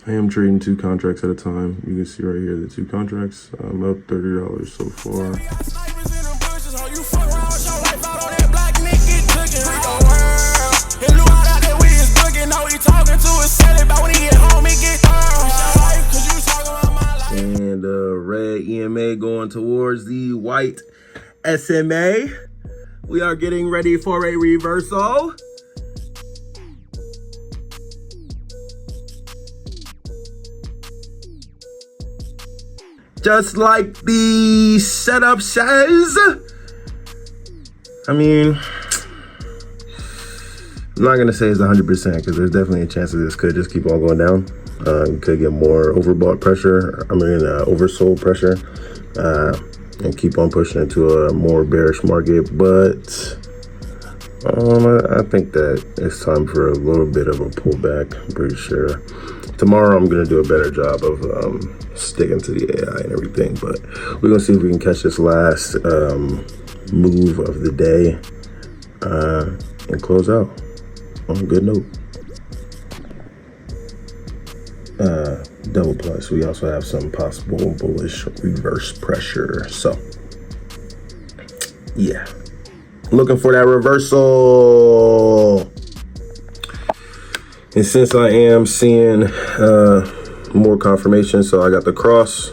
I am trading 2 contracts at a time. You can see right here the 2 contracts. I'm up $30 so far. And red EMA going towards the white SMA. We are getting ready for a reversal. Just like the setup says. I mean, I'm not gonna say it's 100% because there's definitely a chance that this could just keep on going down. Could get more overbought pressure, oversold pressure, and keep on pushing into a more bearish market. But I think that it's time for a little bit of a pullback. I'm pretty sure tomorrow I'm gonna do a better job of sticking to the AI and everything. But we're gonna see if we can catch this last move of the day and close out on a good note. Double plus. We also have some possible bullish reverse pressure. So yeah, looking for that reversal. And since I am seeing more confirmation, so I got the cross.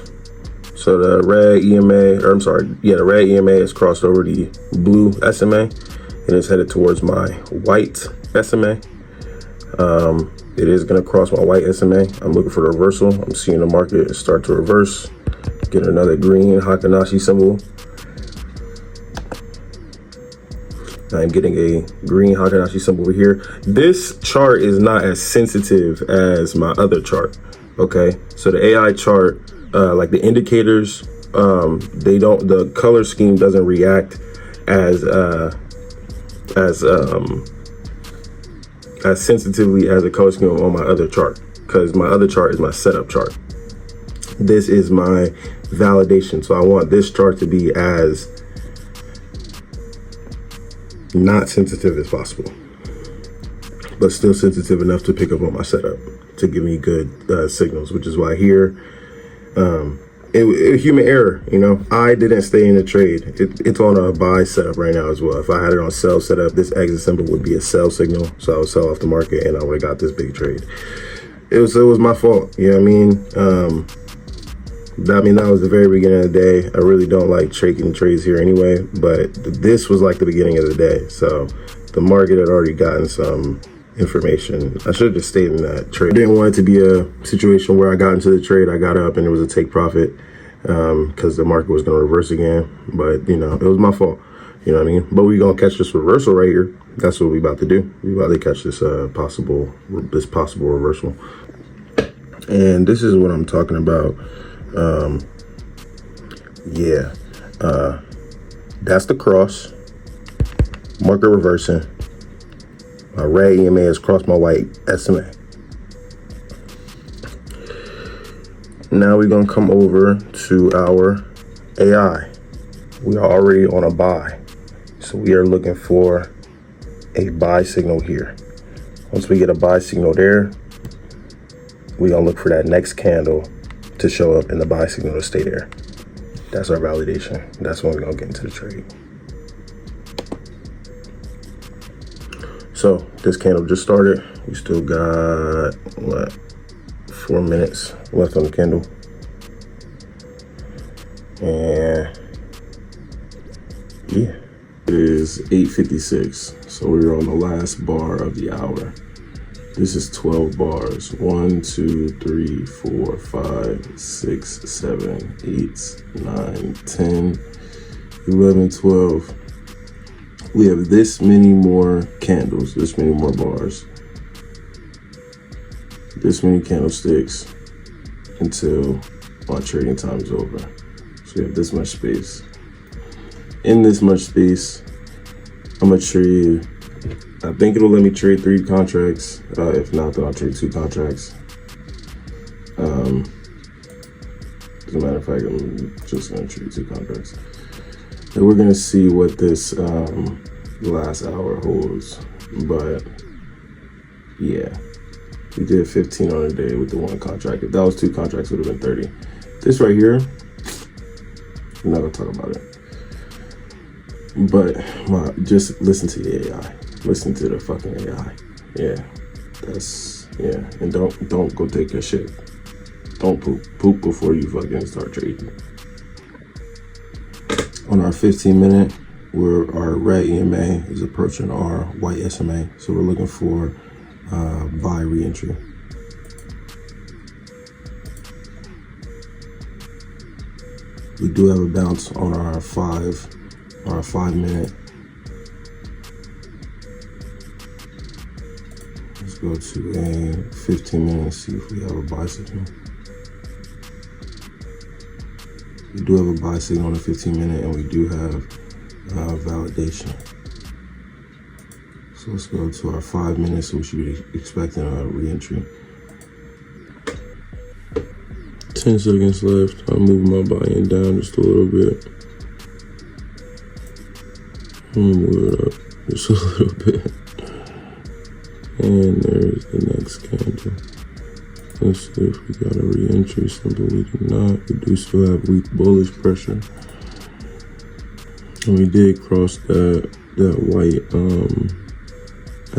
So the red EMA, the red EMA is crossed over the blue SMA and it's headed towards my white SMA. It is gonna cross my white SMA. I'm looking for the reversal. I'm seeing the market start to reverse, get another green Hakanashi symbol. I'm getting a green Hakanashi symbol over here. This chart is not as sensitive as my other chart, okay? So the AI chart, like the indicators, the color scheme doesn't react as sensitively as the color scheme on my other chart, because my other chart is my setup chart. This is my validation. So I want this chart to be as not sensitive as possible, but still sensitive enough to pick up on my setup to give me good signals, which is why here, human error, I didn't stay in the trade. It's on a buy setup right now as well. If I had it on sell setup, this exit symbol would be a sell signal. So I would sell off the market and I would have got this big trade. It was my fault. You know what I mean? That was the very beginning of the day. I really don't like taking trades here anyway, but this was like the beginning of the day. So the market had already gotten some information. I should have just stayed in that trade. I didn't want it to be a situation where I got into the trade, I got up and it was a take profit because the market was going to reverse again. But, it was my fault. You know what I mean? But we're going to catch this reversal right here. That's what we about to do. We about to catch this possible reversal. And this is what I'm talking about. That's the cross. Market reversing. My red EMA has crossed my white SMA. Now we're gonna come over to our AI. We are already on a buy. So we are looking for a buy signal here. Once we get a buy signal there, we're gonna look for that next candle to show up and the buy signal to stay there. That's our validation. That's when we're gonna get into the trade. So this candle just started. We still got 4 minutes left on the candle. And yeah, it is 8:56. So we're on the last bar of the hour. This is 12 bars. 1, 2, 3, 4, 5, 6, 7, 8, 9, 10, 11, 12. We have this many more candles, this many more bars, this many candlesticks until my trading time is over. So we have this much space. In this much space, I'm gonna trade, I think it'll let me trade 3 contracts. If not, then I'll trade 2 contracts. As a matter of fact, I'm just gonna trade 2 contracts. And we're gonna see what this last hour holds. But yeah, We did 15 on a day with the one contract. If that was 2 contracts, it would have been 30. This right here, we're not gonna talk about it. But just listen to the AI. Listen to the fucking AI. Yeah, and don't go take your shit. Don't poop before you fucking start trading. On our 15-minute, our red EMA is approaching our white SMA, so we're looking for buy re-entry. We do have a bounce on our 5-minute. Let's go to a 15-minute and see if we have a buy signal. We do have a buy signal on the 15-minute, and we do have validation. So let's go to our 5 minutes. So we should be expecting a re-entry. 10 seconds left. I'm moving my buy-in down just a little bit. Move it up just a little bit. And there's the next candle. Let's see if we got a re-entry symbol. We do not. We do still have weak bullish pressure. And we did cross that white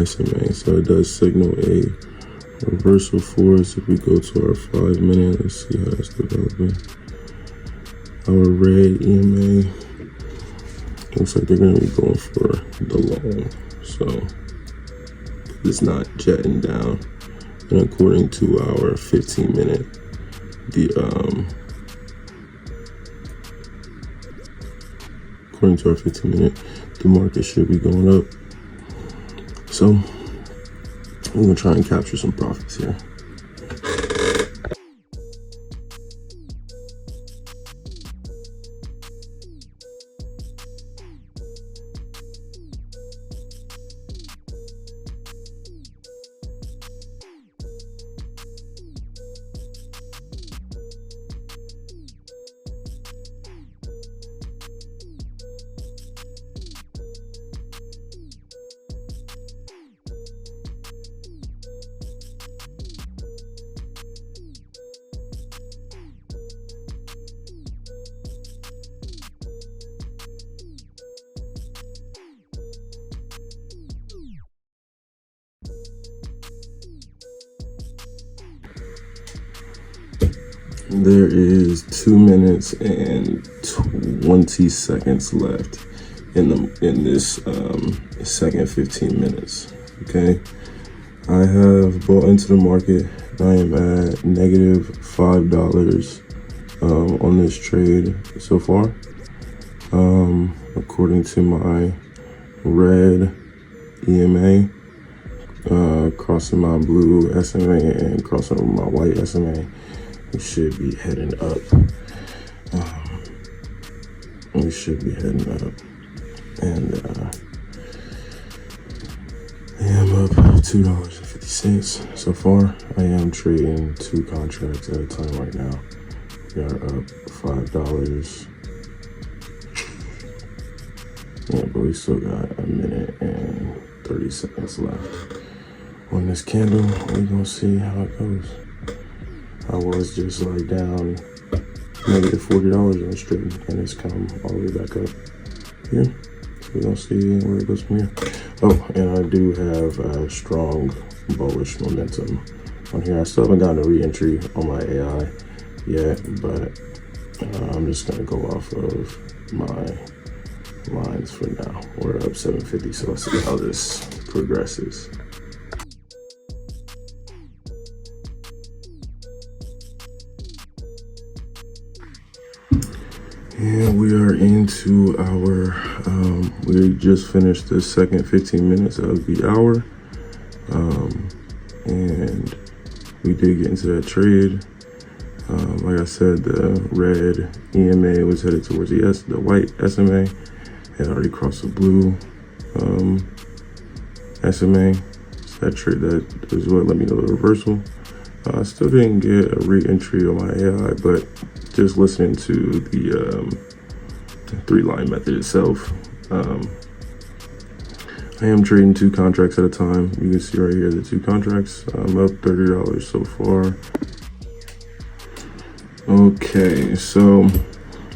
SMA. So it does signal a reversal for us. If we go to our 5-minute, let's see how that's developing. Our red EMA looks like they're going to be going for the long. So it's not jetting down. And according to our 15-minute, the market should be going up. So we're gonna try and capture some profits here. There is 2 minutes and 20 seconds left in this second 15 minutes. Okay, I have bought into the market. I am at negative $5 on this trade so far. According to my red EMA, crossing my blue SMA and crossing over my white SMA. We should be heading up. We should be heading up. And I am up $2.50 so far. I am trading 2 contracts at a time right now. We are up $5. Yeah, but we still got a minute and 30 seconds left on this candle. We're gonna see how it goes. I was just like down negative $40 on this trade, and it's come all the way back up here. So we're gonna see where it goes from here. Oh, and I do have a strong bullish momentum on here. I still haven't gotten a re-entry on my AI yet, but I'm just gonna go off of my lines for now. We're up 750, so let's see how this progresses. And we are into our, we just finished the second 15 minutes of the hour. And we did get into that trade. Like I said, the red EMA was headed towards the white SMA. Had already crossed the blue SMA. So that trade, that is what let me know the reversal. I still didn't get a re-entry on my AI, but just listening to the 3-line method itself, I I am trading 2 contracts at a time. You can see right here the 2 contracts. I'm up $30 so far. Okay, so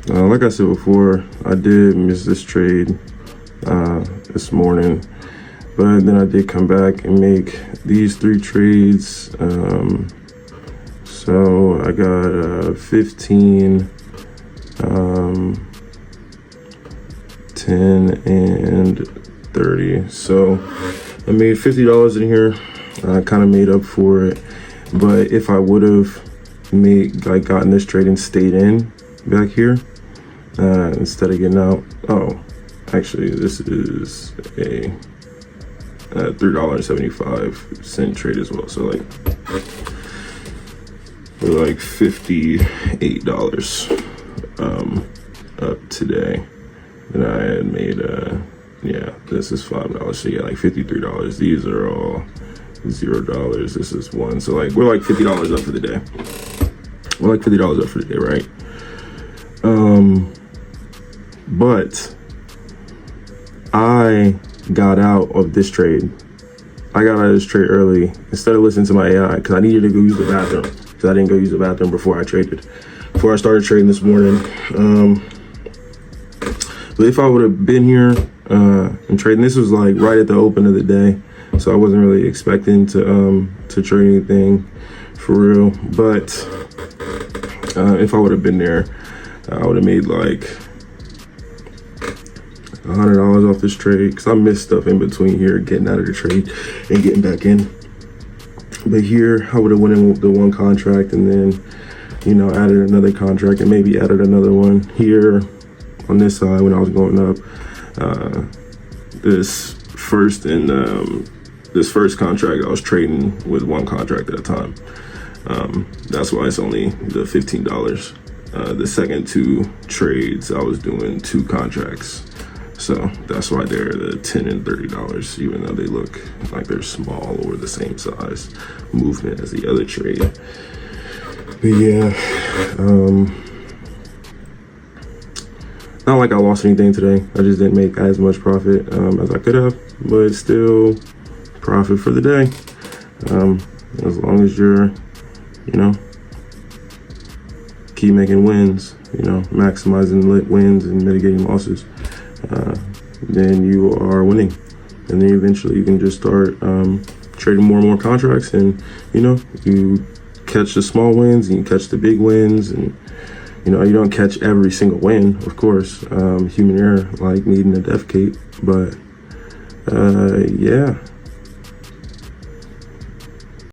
like I said before, I did miss this trade this morning, but then I did come back and make these 3 trades. So I got 15, 10, and 30. So I made $50 in here. I kind of made up for it, but if I would have gotten this trade and stayed in back here instead of getting out. Oh, actually, this is a $3.75 trade as well. So like $58 up today. And I had made yeah, this is $5. So yeah, like $53. These are all $0. This is 1. So like we're like $50 up for the day. We're like $50 up for the day, right? But I got out of this trade. I got out of this trade early instead of listening to my AI because I needed to go use the bathroom because I didn't go use the bathroom before I traded. Before I started trading this morning. But if I would have been here and trading, this was like right at the open of the day, so I wasn't really expecting to trade anything for real. But if I would have been there, I would have made like $100 off this trade because I missed stuff in between here, getting out of the trade and getting back in. But here, I would have went in with the 1 contract and then, you know, added another contract and maybe added another one here on this side when I was going up. This first contract, I was trading with 1 contract at a time. That's why it's only the $15. The second 2 trades, I was doing 2 contracts. So that's why they're the $10 and $30, even though they look like they're small or the same size movement as the other trade. But yeah, not like I lost anything today. I just didn't make as much profit as I could have, but still profit for the day. As long as you're, you know, keep making wins, you know, maximizing wins and mitigating losses, then you are winning. And then eventually you can just start trading more and more contracts, and you know, you catch the small wins and you catch the big wins, and you know, you don't catch every single win, of course. Human error, like needing a defecate, but yeah.